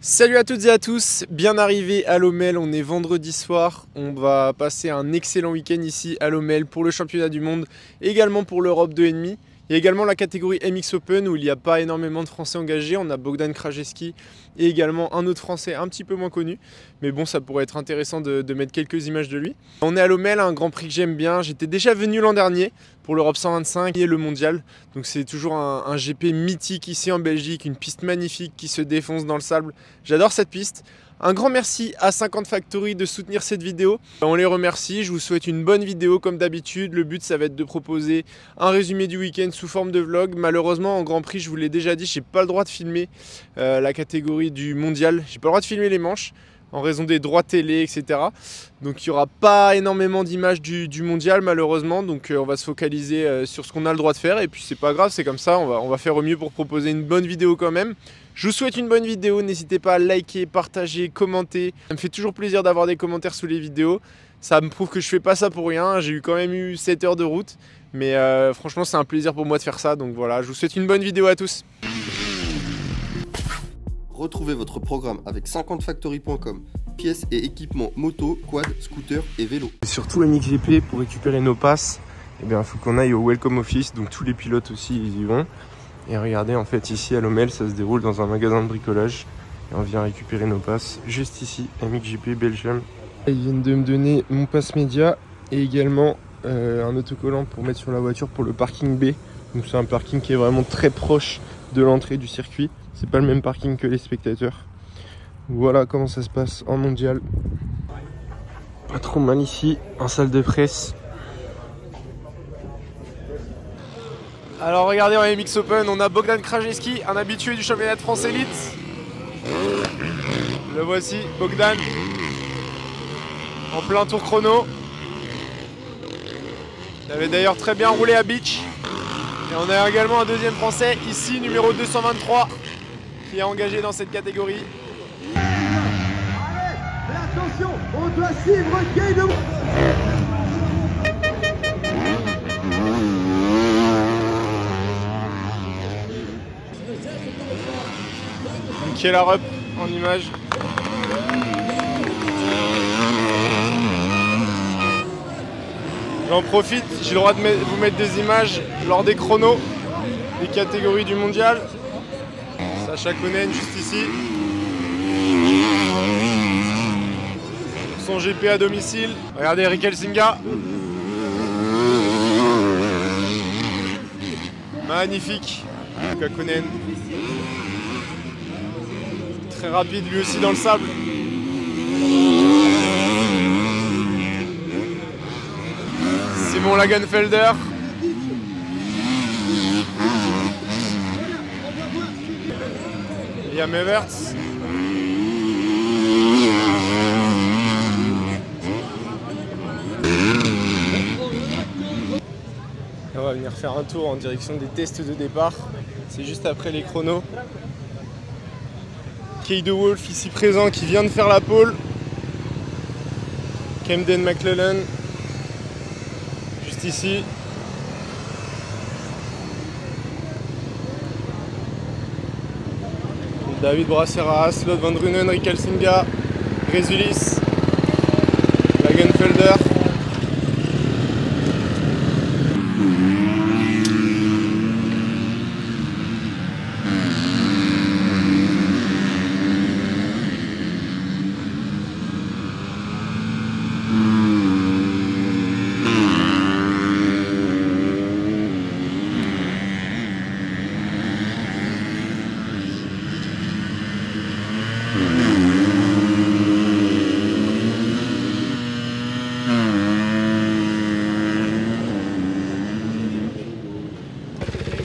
Salut à toutes et à tous, bien arrivé à Lommel, on est vendredi soir, on va passer un excellent week-end ici à Lommel pour le championnat du monde, et également pour l'Europe 2,5. Il y a également la catégorie MX Open où il n'y a pas énormément de Français engagés, on a Bogdan Krajewski et également un autre Français un petit peu moins connu, mais bon ça pourrait être intéressant de mettre quelques images de lui. On est à Lommel, un grand prix que j'aime bien, j'étais déjà venu l'an dernier pour l'Europe 125 et le mondial, donc c'est toujours un GP mythique ici en Belgique, une piste magnifique qui se défonce dans le sable, j'adore cette piste. Un grand merci à 50 Factory de soutenir cette vidéo. On les remercie, je vous souhaite une bonne vidéo comme d'habitude. Le but ça va être de proposer un résumé du week-end sous forme de vlog. Malheureusement en Grand Prix, je vous l'ai déjà dit, j'ai pas le droit de filmer la catégorie du mondial. J'ai pas le droit de filmer les manches en raison des droits télé, etc. Donc il n'y aura pas énormément d'images du mondial malheureusement. Donc on va se focaliser sur ce qu'on a le droit de faire. Et puis c'est pas grave, c'est comme ça, on va faire au mieux pour proposer une bonne vidéo quand même. Je vous souhaite une bonne vidéo, n'hésitez pas à liker, partager, commenter. Ça me fait toujours plaisir d'avoir des commentaires sous les vidéos. Ça me prouve que je fais pas ça pour rien, j'ai quand même eu 7 heures de route. Mais franchement c'est un plaisir pour moi de faire ça, donc voilà, je vous souhaite une bonne vidéo à tous. Retrouvez votre programme avec 50factory.com. Pièces et équipements moto, quad, scooter et vélo. Surtout MXGP, pour récupérer nos passes, il faut qu'on aille au Welcome Office, donc tous les pilotes aussi ils y vont. Et regardez, en fait ici à Lommel ça se déroule dans un magasin de bricolage et on vient récupérer nos passes juste ici, MXGP Belgium. Ils viennent de me donner mon pass média et également un autocollant pour mettre sur la voiture pour le parking B. Donc c'est un parking qui est vraiment très proche de l'entrée du circuit, c'est pas le même parking que les spectateurs. Voilà comment ça se passe en mondial. Pas trop mal ici, en salle de presse. Alors regardez en MX Open, on a Bogdan Krajewski, un habitué du championnat de France Elite. Le voici, Bogdan, en plein tour chrono. Il avait d'ailleurs très bien roulé à Beach. Et on a également un deuxième français, ici, numéro 223, qui est engagé dans cette catégorie. Allez, attention, on doit suivre Guédon. Killer up en image. J'en profite, j'ai le droit de vous mettre des images lors des chronos des catégories du mondial. Sacha Konen juste ici. Son GP à domicile. Regardez Rick Elsinga. Magnifique. Sacha Konen. Très rapide lui aussi dans le sable. Simon Lagenfelder. Liam Everts. Et on va venir faire un tour en direction des tests de départ. C'est juste après les chronos. Kay De Wolf ici présent qui vient de faire la pole. Camden McClellan juste ici. David Brasseras, Lod Van Drunen, Rick Elsinga, Résulis, Lagenfelder.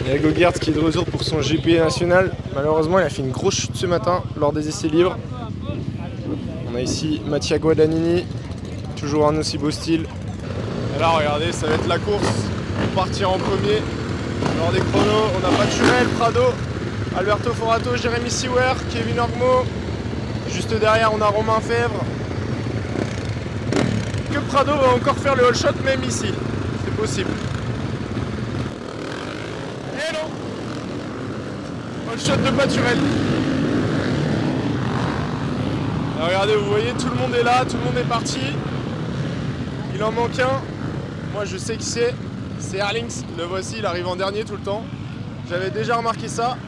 Il y a Gogert qui est de retour pour son GP national. Malheureusement, il a fait une grosse chute ce matin lors des essais libres. On a ici Mattia Guadagnini, toujours un aussi beau style. Et là, regardez, ça va être la course pour partir en premier. Lors des chronos, on a Paturel, Prado, Alberto Forato, Jérémy Sewer, Kevin Orgmo. Juste derrière, on a Romain Fèvre. Que Prado va encore faire le all shot même ici. C'est possible. Et non, all shot de Paturel. Là, regardez, vous voyez, tout le monde est là, tout le monde est parti. Il en manque un. Moi, je sais qui c'est. C'est Erlings. Le voici, il arrive en dernier tout le temps. J'avais déjà remarqué ça.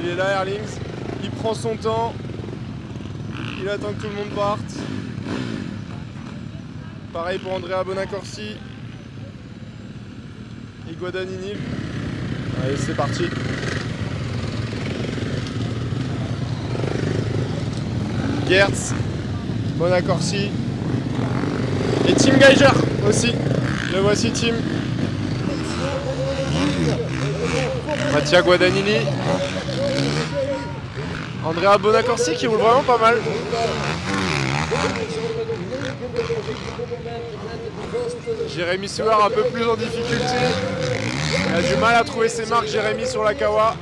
Il est là, Erlings. Il prend son temps. Il attend que tout le monde parte. Pareil pour Andrea Bonacorsi. Et Guadagnini. Allez, c'est parti. Geerts, Bonacorsi. Et Tim Geiger aussi. Le voici, Tim. Mattia Guadagnini. Andrea Bonacorsi qui roule vraiment pas mal. Jérémy Suard un peu plus en difficulté. Il a du mal à trouver ses marques, Jérémy, sur la Kawa.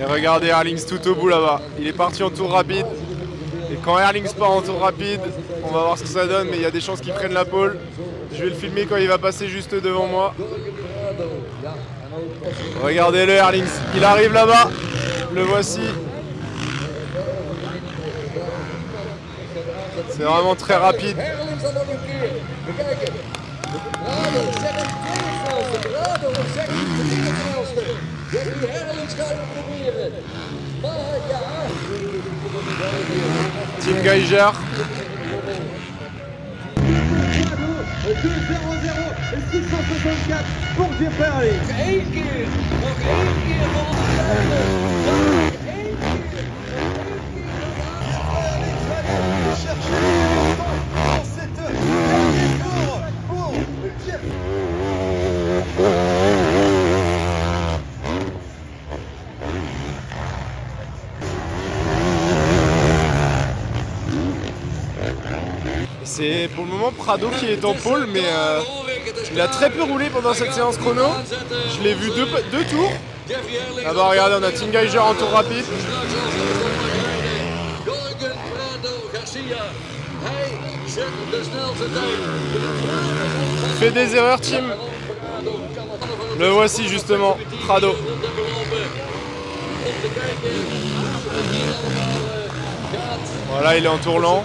Et regardez Erlings tout au bout là-bas. Il est parti en tour rapide. Et quand Erlings part en tour rapide, on va voir ce que ça donne, mais il y a des chances qu'il prenne la pole. Je vais le filmer quand il va passer juste devant moi. Regardez-le, Erlings. Il arrive là-bas. Le voici. C'est vraiment très rapide. Tim Geiger. 2-0-0 et 664 pour Jeff Erlings. C'est pour le moment Prado qui est en pôle, mais il a très peu roulé pendant cette séance chrono. Je l'ai vu deux tours. Là-bas, regardez, on a Tim Geiger en tour rapide. Fait des erreurs, Tim. Le voici justement, Prado. Voilà, il est en tour lent.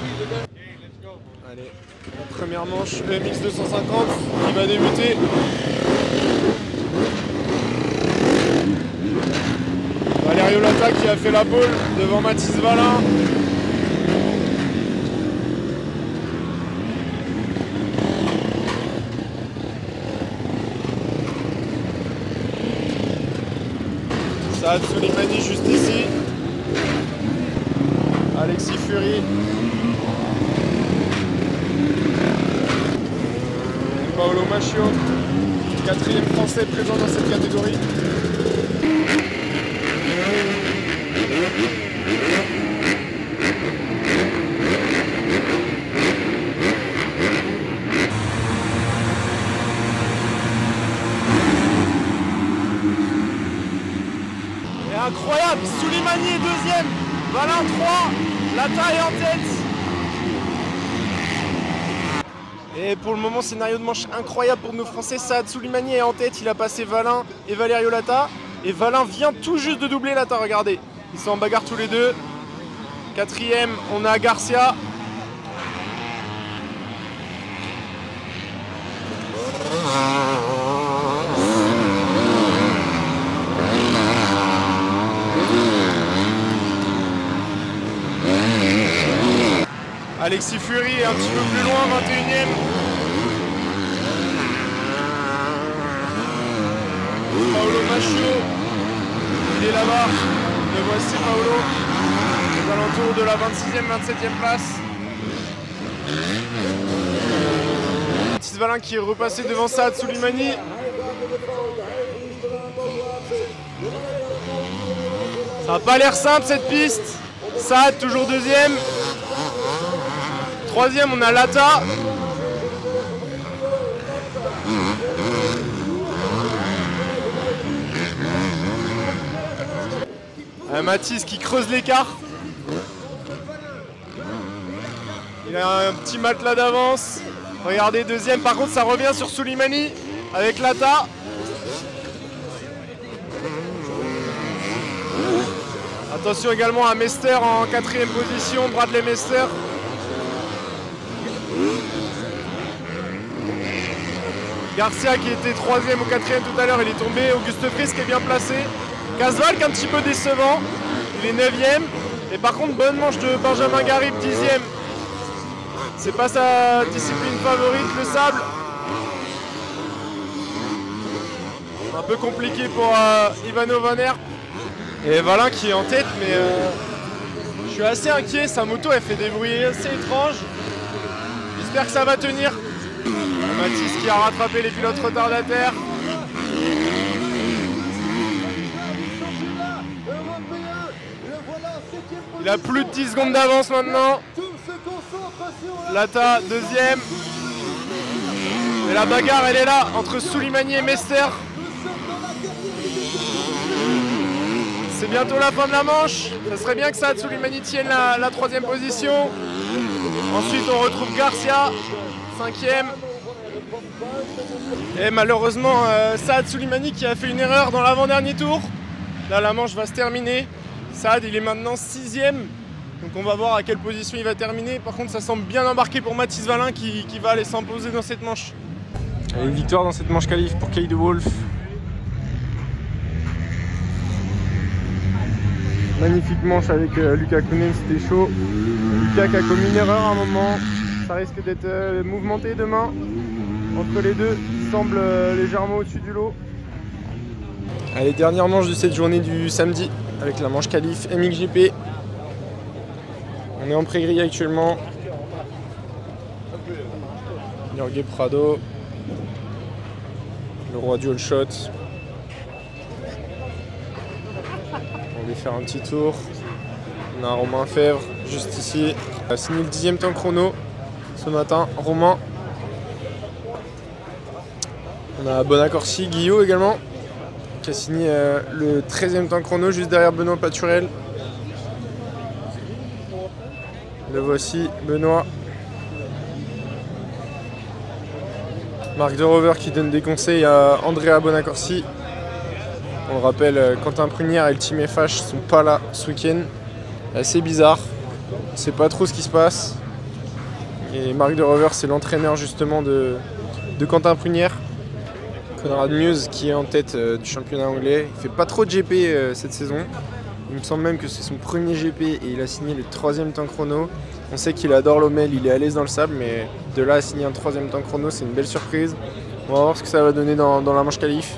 Allez, la première manche EMX 250 qui va débuter. Valerio Lata qui a fait la pole devant Mathis Valin. Saad Soulimani juste ici. Alexis Fury. Paolo Macchio, 4e français présent dans cette catégorie. Et incroyable, Soulimani est 2e, Valin 3, Lata est en tête. Et pour le moment, scénario de manche incroyable pour nos Français. Saad Soulimani est en tête, il a passé Valin et Valerio Lata. Et Valin vient tout juste de doubler Lata, regardez. Ils sont en bagarre tous les deux. 4e, on a Garcia. Alexis Fury est un petit peu plus loin, 21e. Paolo Macchio, il est là-bas. Le voici Paolo, aux alentours de la 26e, 27e place. Mathis Valin qui est repassé devant Saad Soulimani. Ça n'a pas l'air simple cette piste. Saad toujours 2e. 3e, on a Lata. Mathis qui creuse l'écart. Il a un petit matelas d'avance. Regardez, 2e. Par contre, ça revient sur Soulimani avec Lata. Attention également à Mester en 4e position, Bradley Mester. Garcia qui était 3e ou 4e tout à l'heure, il est tombé. Auguste Frisk est bien placé. Casvalk un petit peu décevant, il est 9e. Et par contre, bonne manche de Benjamin Garib, 10e. C'est pas sa discipline favorite, le sable. Un peu compliqué pour Ivano Van Herp. Et Valin qui est en tête, mais je suis assez inquiet. Sa moto, elle fait des bruits assez étranges. J'espère que ça va tenir. Mathis qui a rattrapé les pilotes retardataires. Il a plus de 10 secondes d'avance maintenant. Lata, 2e. Et la bagarre, elle est là, entre Soulimani et Mester. C'est bientôt la fin de la manche. Ça serait bien que Saad Soulimani tienne la 3e position. Ensuite, on retrouve Garcia, 5e. Et malheureusement, Saad Soulimani qui a fait une erreur dans l'avant-dernier tour. Là, la manche va se terminer. Saad, il est maintenant 6e. Donc on va voir à quelle position il va terminer. Par contre, ça semble bien embarqué pour Mathis Valin qui va aller s'imposer dans cette manche. Et une victoire dans cette manche qualif pour Kay de Wolf. Magnifique manche avec Lucas Kounen, c'était chaud. Lucas qui a commis une erreur à un moment. Ça risque d'être mouvementé demain. Entre les deux, qui semblent légèrement au-dessus du lot. Allez, dernière manche de cette journée du samedi avec la manche qualif MXGP. On est en pré-grille actuellement. Jorge Prado, le roi du all shot. On va faire un petit tour. On a Romain Fèvre juste ici. Il a signé le 10e temps chrono ce matin. Romain. On a Bonacorsi, Guillaume également, qui a signé le 13e temps chrono juste derrière Benoît Paturel. Le voici, Benoît. Marc de Rover qui donne des conseils à Andrea Bonacorsi. On le rappelle, Quentin Prunière et le team FH sont pas là ce week-end. Assez bizarre. On ne sait pas trop ce qui se passe. Et Marc de Rover, c'est l'entraîneur justement de Quentin Prunière. Conrad Muse qui est en tête du championnat anglais. Il fait pas trop de GP cette saison. Il me semble même que c'est son premier GP et il a signé le 3e temps chrono. On sait qu'il adore l'Omel, il est à l'aise dans le sable, mais de là à signer un 3e temps chrono, c'est une belle surprise. On va voir ce que ça va donner dans la manche qualif.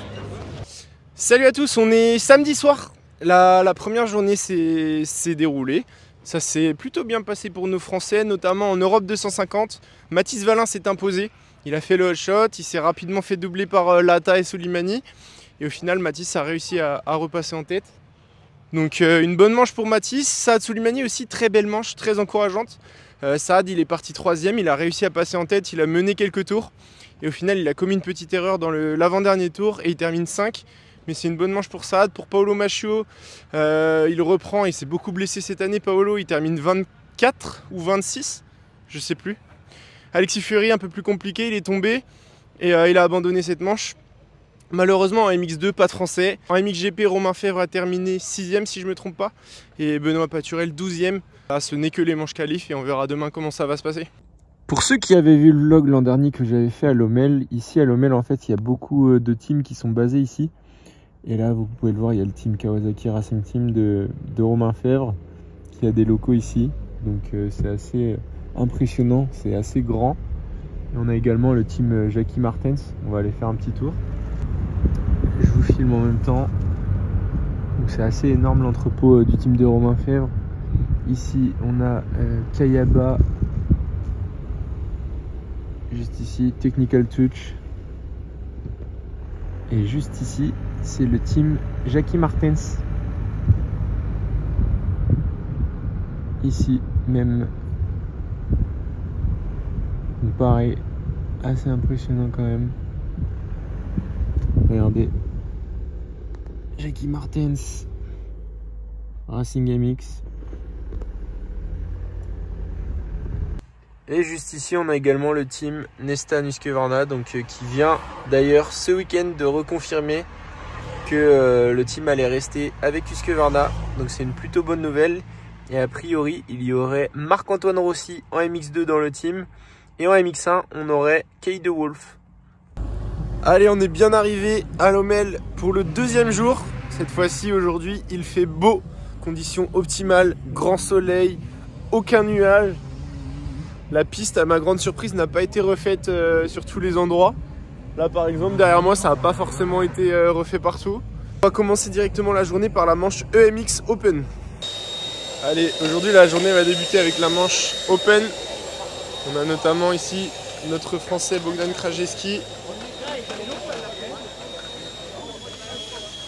Salut à tous, on est samedi soir. La première journée s'est déroulée. Ça s'est plutôt bien passé pour nos Français, notamment en Europe 250. Mathis Valin s'est imposé. Il a fait le hot shot, il s'est rapidement fait doubler par Lata et Soulimani. Et au final, Mathis a réussi à repasser en tête. Donc une bonne manche pour Mathis. Saad Soulimani aussi, très belle manche, très encourageante. Saad, il est parti 3e, il a réussi à passer en tête, il a mené quelques tours. Et au final, il a commis une petite erreur dans l'avant-dernier tour et il termine 5. Mais c'est une bonne manche pour Saad. Pour Paolo Macchio, il reprend, il s'est beaucoup blessé cette année. Paolo, il termine 24 ou 26, je sais plus. Alexis Fury, un peu plus compliqué, il est tombé et il a abandonné cette manche. Malheureusement en MX2, pas de français. En MXGP, Romain Fèvre a terminé 6e si je ne me trompe pas. Et Benoît Paturel 12e. Là, ce n'est que les manches qualif et on verra demain comment ça va se passer. Pour ceux qui avaient vu le vlog l'an dernier que j'avais fait à Lommel, ici à Lommel en fait il y a beaucoup de teams qui sont basés ici. Et là vous pouvez le voir, il y a le team Kawasaki Racing Team de Romain Fèvre qui a des locaux ici. Donc c'est assez impressionnant, c'est assez grand. Et on a également le team Jackie Martens, on va aller faire un petit tour. Je vous filme en même temps. Donc c'est assez énorme l'entrepôt du team de Romain Fèvre. Ici on a Kayaba, juste ici Technical Touch. Et juste ici c'est le team Jackie Martens. Ici même. Donc pareil, assez impressionnant quand même. Regardez. Jackie Martens. Racing MX. Et juste ici, on a également le team Nesta Husqvarna, donc qui vient d'ailleurs ce week-end de reconfirmer que le team allait rester avec Husqvarna, donc c'est une plutôt bonne nouvelle. Et a priori, il y aurait Marc-Antoine Rossi en MX2 dans le team. Et en MX1, on aurait Kay de Wolf. Allez, on est bien arrivé à Lommel pour le deuxième jour. Cette fois-ci, aujourd'hui, il fait beau. Conditions optimales, grand soleil, aucun nuage. La piste, à ma grande surprise, n'a pas été refaite sur tous les endroits. Là, par exemple, derrière moi, ça n'a pas forcément été refait partout. On va commencer directement la journée par la manche EMX Open. Allez, aujourd'hui la journée va débuter avec la manche Open. On a notamment ici notre Français Bogdan Krajewski.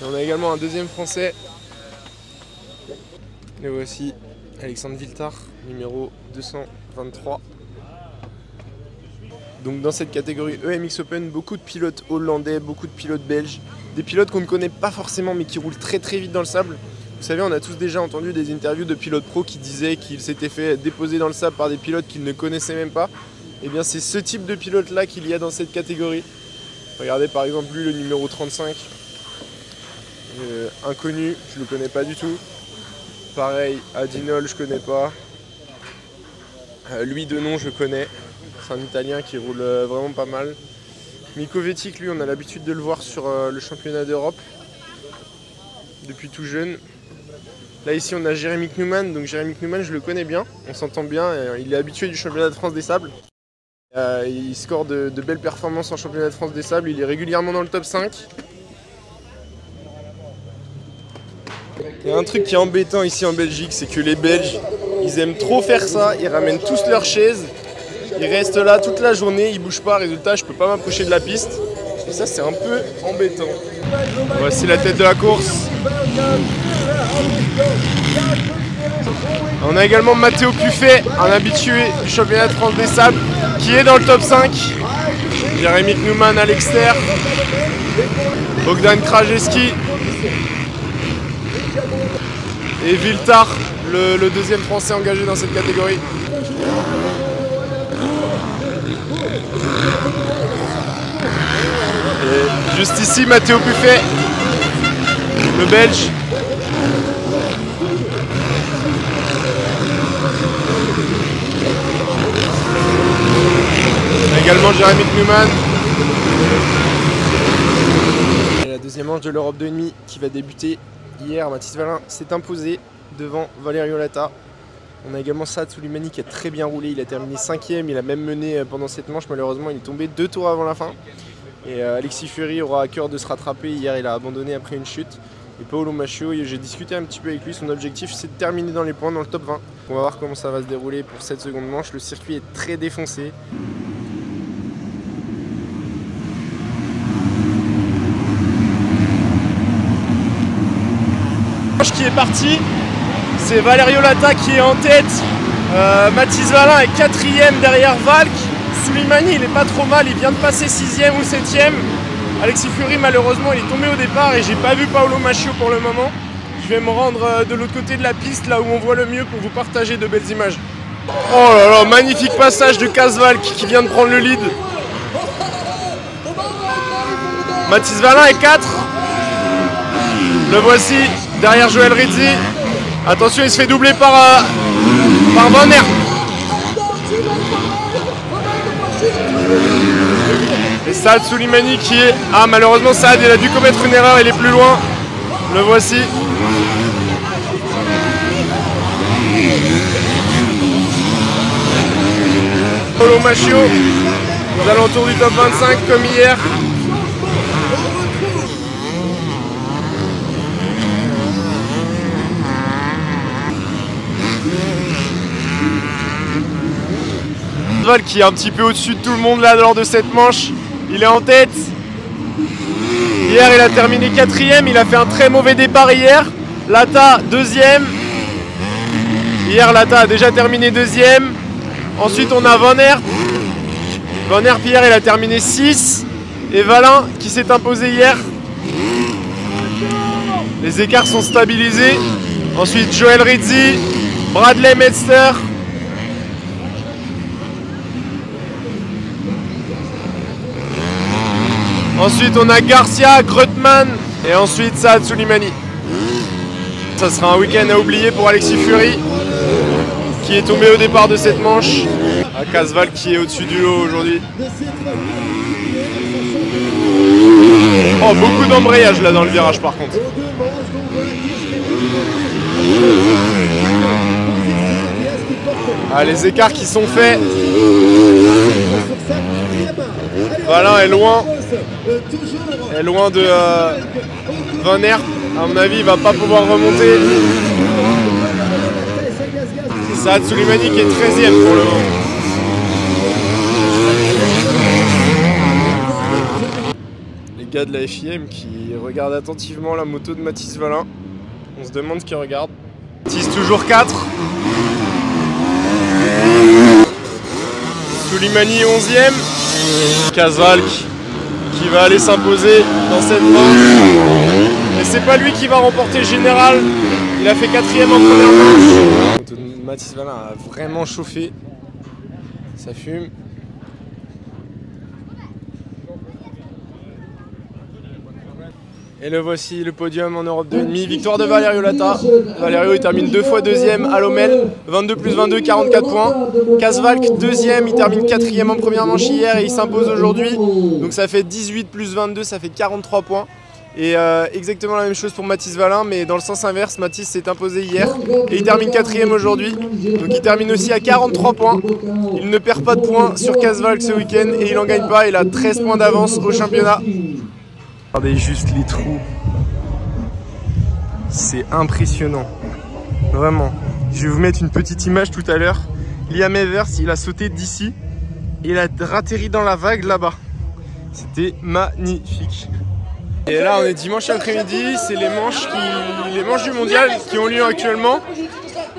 Et on a également un deuxième Français. Et voici Alexandre Viltard, numéro 223. Donc dans cette catégorie EMX Open, beaucoup de pilotes hollandais, beaucoup de pilotes belges. Des pilotes qu'on ne connaît pas forcément mais qui roulent très très vite dans le sable. Vous savez, on a tous déjà entendu des interviews de pilotes pro qui disaient qu'ils s'étaient fait déposer dans le sable par des pilotes qu'ils ne connaissaient même pas. Et bien c'est ce type de pilote là qu'il y a dans cette catégorie. Regardez par exemple lui, le numéro 35. Inconnu, je le connais pas du tout. Pareil, Adinol, je connais pas. Lui de nom, je connais. C'est un Italien qui roule vraiment pas mal. Mikko Vetic, lui, on a l'habitude de le voir sur le championnat d'Europe depuis tout jeune. Là ici on a Jérémy Knouman, donc Jérémy Knouman je le connais bien, on s'entend bien, il est habitué du championnat de France des sables. Il score de belles performances en championnat de France des sables, il est régulièrement dans le top 5. Il y a un truc qui est embêtant ici en Belgique, c'est que les Belges, ils aiment trop faire ça, ils ramènent tous leurs chaises, ils restent là toute la journée, ils bougent pas, résultat je peux pas m'approcher de la piste. Et ça c'est un peu embêtant. Voici la tête de la course. On a également Mathéo Puffet, un habitué du championnat de France des sables, qui est dans le top 5. Jérémy Knouman à l'extérieur. Bogdan Krajewski. Et Viltard, le deuxième français engagé dans cette catégorie. Et juste ici, Mathéo Puffet, le belge. Également Jérémy Knouman. Et la deuxième manche de l'Europe 2,5 qui va débuter hier. Mathis Valin s'est imposé devant Valerio Lata. On a également Saad Soulimani qui a très bien roulé. Il a terminé 5e. Il a même mené pendant cette manche. Malheureusement, il est tombé 2 tours avant la fin. Et Alexis Fury aura à cœur de se rattraper. Hier, il a abandonné après une chute. Et Paolo Macchio, j'ai discuté un petit peu avec lui. Son objectif, c'est de terminer dans les points, dans le top 20. On va voir comment ça va se dérouler pour cette seconde manche. Le circuit est très défoncé. Qui est parti, c'est Valerio Lata qui est en tête, Mathis Valin est 4e derrière Valk, Soulimani il est pas trop mal, il vient de passer 6e ou 7e, Alexis Fury malheureusement il est tombé au départ et j'ai pas vu Paolo Macchio pour le moment. Je vais me rendre de l'autre côté de la piste là où on voit le mieux pour vous partager de belles images. Oh là là, magnifique passage de Kaz-Valk qui vient de prendre le lead. Mathis Valin est 4, le voici. Derrière Joël Rizzi, attention il se fait doubler par Van Aert. Et Saad Soulimani qui est... Ah malheureusement Saad il a dû commettre une erreur, il est plus loin. Le voici. Paolo Macchio, aux alentours du top 25 comme hier. Qui est un petit peu au-dessus de tout le monde là lors de cette manche, il est en tête. Hier il a terminé 4e, il a fait un très mauvais départ hier. Lata 2e. Hier Lata a déjà terminé 2e. Ensuite on a Van Aert. Van Aert hier il a terminé 6. Et Valin qui s'est imposé hier. Les écarts sont stabilisés. Ensuite Joël Rizzi, Bradley Metzler. Ensuite on a Garcia, Grutman, Et ensuite Saad Soulimani. Ça sera un week-end à oublier pour Alexis Fury, qui est tombé au départ de cette manche. À Casval qui est au-dessus du lot aujourd'hui. Oh, beaucoup d'embrayage là dans le virage par contre. Ah, les écarts qui sont faits. Voilà, est loin de Van Aert. À mon avis, il va pas pouvoir remonter. Saad Soulimani qui est 13e pour le moment. Les gars de la FIM qui regardent attentivement la moto de Mathis Valin. On se demande ce qu'ils regardent. Mathis toujours 4. Soulimani 11e. Casval qui va aller s'imposer dans cette manche. Mais c'est pas lui qui va remporter le général. Il a fait 4e en première manche. La moto de Mathis Valin a vraiment chauffé. Ça fume. Et le voici, le podium en Europe 2,5. Victoire de Valerio Lata. Valerio il termine 2 fois 2e à Lommel. 22 plus 22, 44 points. Casvalk 2e, il termine 4e en première manche hier et il s'impose aujourd'hui. Donc ça fait 18 plus 22, ça fait 43 points. Et exactement la même chose pour Mathis Valin, mais dans le sens inverse, Mathis s'est imposé hier et il termine 4e aujourd'hui. Donc il termine aussi à 43 points. Il ne perd pas de points sur Casvalk ce week-end et il n'en gagne pas. Il a 13 points d'avance au championnat. Regardez juste les trous. C'est impressionnant. Vraiment. Je vais vous mettre une petite image tout à l'heure. Liam Evers, il a sauté d'ici et il a ratterri dans la vague là-bas. C'était magnifique. Et là on est dimanche après-midi, c'est les manches du mondial qui ont lieu actuellement.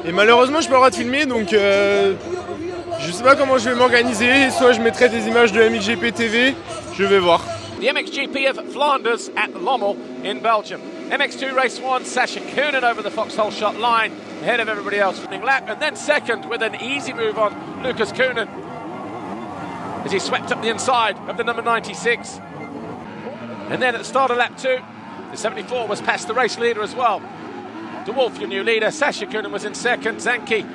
Et malheureusement je n'ai pas le droit de filmer, donc je sais pas comment je vais m'organiser. Soit je mettrai des images de MXGP TV, je vais voir. The MXGP of Flanders at Lommel in Belgium. MX2 race 1, Sasha Koonin over the Foxhole shot line, ahead of everybody else. Lap, and then second with an easy move on Lucas Koonin as he swept up the inside of the number 96. And then at the start of lap 2, the 74 was past the race leader as well. De Wolf, your new leader. Sasha Koonin was in second. Zanke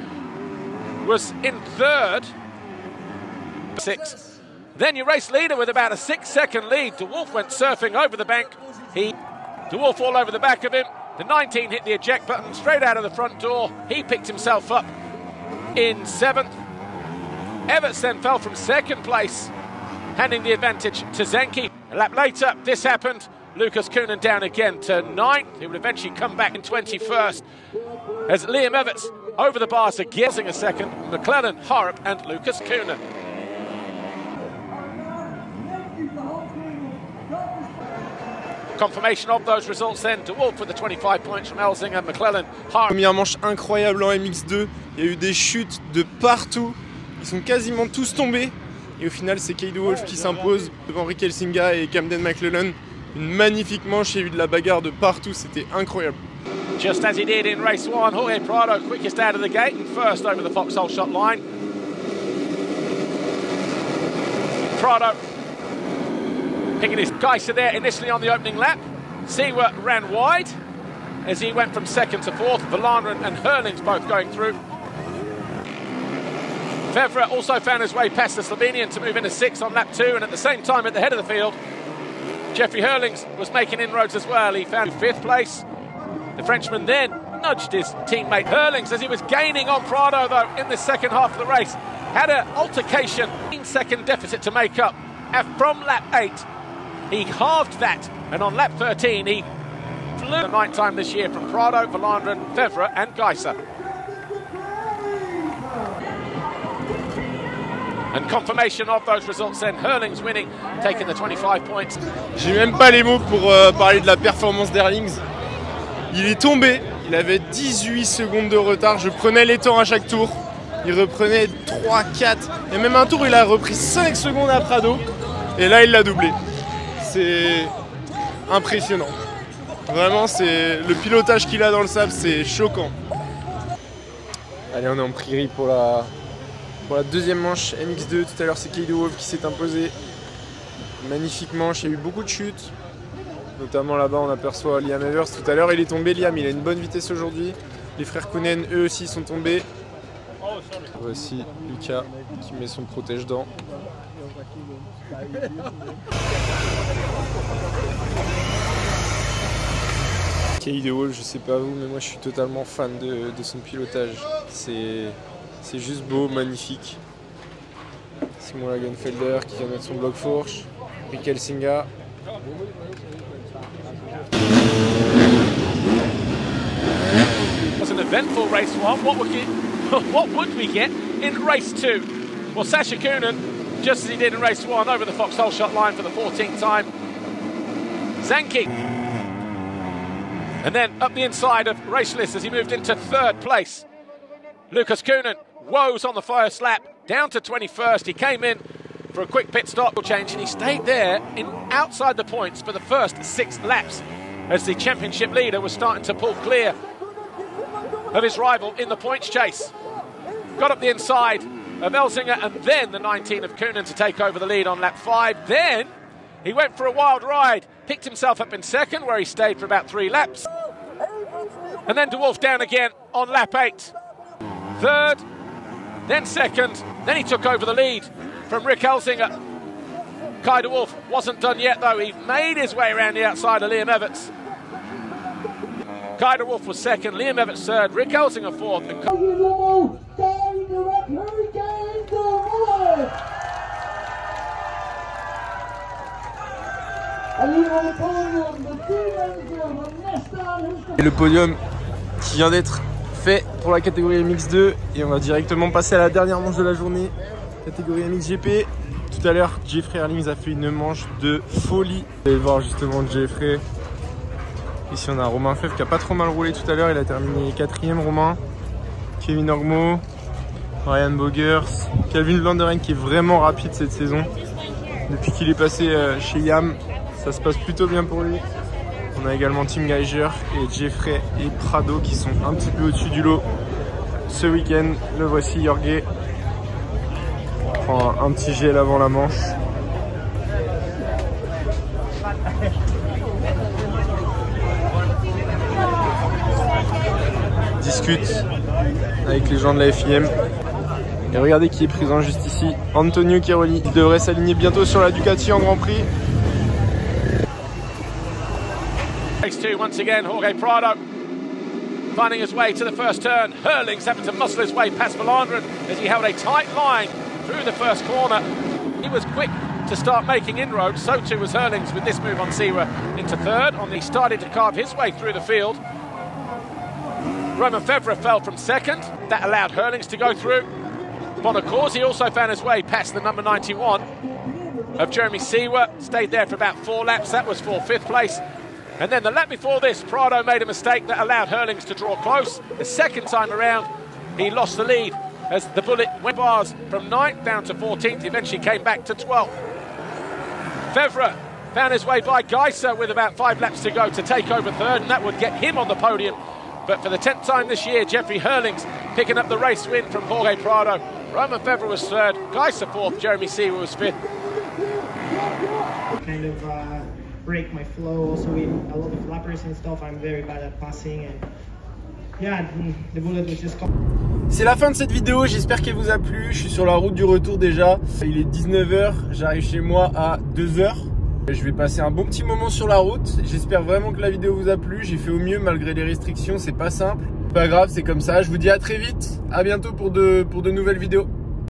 was in third. 6. Then your race leader with about a 6-second lead. De Wolf went surfing over the bank. De Wolf all over the back of him. The 19 hit the eject button straight out of the front door. He picked himself up in 7th. Everts then fell from 2nd place, handing the advantage to Zanke. A lap later, this happened. Lucas Koonin down again to 9th. He would eventually come back in 21st as Liam Everts over the bars again, a second. McClellan, Harrop and Lucas Koonin. Confirmation of those results then. De Wolf with the 25 points from Elzinga, McClellan, Harrop. Première manche incroyable en MX2. Il y a eu des chutes de partout. Ils sont quasiment tous tombés. Et au final, c'est Kay De Wolf qui s'impose devant Rick Elzinga et Camden McClellan. Une magnifique manche, il y a eu de la bagarre de partout, c'était incroyable. Just as he did in race 1, Jorge Prado quickest out of the gate and first over the Foxhole shot line. Prado picking his Geiser there initially on the opening lap. Seawer ran wide as he went from 2nd to 4th. Valander and Hurlings both going through. Fevre also found his way past the Slovenian to move into 6th on lap 2, and at the same time at the head of the field, Jeffrey Hurlings was making inroads as well. He found 5th place. The Frenchman then nudged his teammate Hurlings as he was gaining on Prado though in the second half of the race. Had an altercation, 15-second deficit to make up. And from lap 8, he halved that, and on lap 13 he flew the night time this year from Prado, Valander, Fevre and Geiser. And confirmation of those results then, Hurlings winning, taking the 25 points. J'ai même pas les mots pour parler de la performance d'Hurlings. Il est tombé, il avait 18 secondes de retard, je prenais les temps à chaque tour. Il reprenait 3, 4, et même un tour il a repris 5 secondes à Prado. Et là il l'a doublé. C'est impressionnant. Vraiment, c'est le pilotage qu'il a dans le sable, c'est choquant. Allez, on est en prairie pour la deuxième manche MX2. Tout à l'heure c'est Kay De Wolf qui s'est imposé. Magnifique manche, il y a eu beaucoup de chutes. Notamment là-bas, on aperçoit Liam Evers. Tout à l'heure, il est tombé. Liam, il a une bonne vitesse aujourd'hui. Les frères Koonen, eux aussi, sont tombés. Voici Lucas qui met son protège-dents. Kay DeWolf, je sais pas vous, mais moi je suis totalement fan de son pilotage. C'est juste beau, magnifique. Simon Lagenfelder qui vient mettre son bloc fourche. Rick Elsinga. It was an eventful race one. What would we get in race 2? Well, Sasha Koonen, just as he did in race 1, over the Foxhole shot line for the 14th time. Zanking. And then up the inside of Raceless as he moved into 3rd place. Lucas Koonen woes on the first lap, down to 21st. He came in for a quick pit stop change and he stayed there outside the points for the first 6 laps as the championship leader was starting to pull clear of his rival in the points chase. Got up the inside of Elzinga and then the 19 of Koonen to take over the lead on lap 5. Then he went for a wild ride, picked himself up in 2nd where he stayed for about 3 laps. And then DeWolf down again on lap 8. 3rd, then 2nd, then he took over the lead from Rick Elzinga. Kai DeWolf wasn't done yet though, he made his way around the outside of Liam Everts. Kai DeWolf was 2nd, Liam Everts 3rd, Rick Elzinga 4th. Et le podium qui vient d'être fait pour la catégorie MX2 et on va directement passer à la dernière manche de la journée, catégorie MXGP. Tout à l'heure, Jeffrey Herlings a fait une manche de folie. Vous allez voir justement Jeffrey. Ici on a Romain Fèvre qui a pas trop mal roulé tout à l'heure, il a terminé 4ème Romain. Kevin Ormeau, Ryan Bogers, Calvin Vlanderen qui est vraiment rapide cette saison. Depuis qu'il est passé chez Yam, ça se passe plutôt bien pour lui. On a également Tim Geiger et Jeffrey et Prado qui sont un petit peu au-dessus du lot ce week-end. Le voici Jorge. On prend un petit gel avant la manche. Discute avec les gens de la FIM. Et regardez qui est présent juste ici, Antonio Chiroli. Il devrait s'aligner bientôt sur la Ducati en Grand Prix. Race 2 once again, Jorge Prado finding his way to the first turn. Herlings having to muscle his way past Valandren as he held a tight line through the first corner. He was quick to start making inroads, so too was Herlings with this move on Siwa into 3rd. He started to carve his way through the field. Roman Fevre fell from 2nd. That allowed Herlings to go through. Bonacorsi also found his way past the number 91 of Jeremy Siwa. Stayed there for about 4 laps. That was for 5th place. And then the lap before this, Prado made a mistake that allowed Herlings to draw close. The second time around, he lost the lead as the bullet went bars from 9th down to 14th. Eventually came back to 12th. Fevre found his way by Geiser with about 5 laps to go to take over 3rd, and that would get him on the podium. But for the 10th time this year, Jeffrey Herlings picking up the race win from Jorge Prado. Roman Fevre was 3rd, Geiser 4th, Jeremy Siwa was 5th. Kind of break my flow also with a lot of flappers and stuff. I'm very bad at passing and yeah, the bullet was just... C'est la fin de cette vidéo, j'espère qu'elle vous a plu. Je suis sur la route du retour déjà. Il est 19h, j'arrive chez moi à 2h. Je vais passer un bon petit moment sur la route. J'espère vraiment que la vidéo vous a plu. J'ai fait au mieux malgré les restrictions, c'est pas simple. Pas grave, c'est comme ça. Je vous dis à très vite. À bientôt pour de nouvelles vidéos.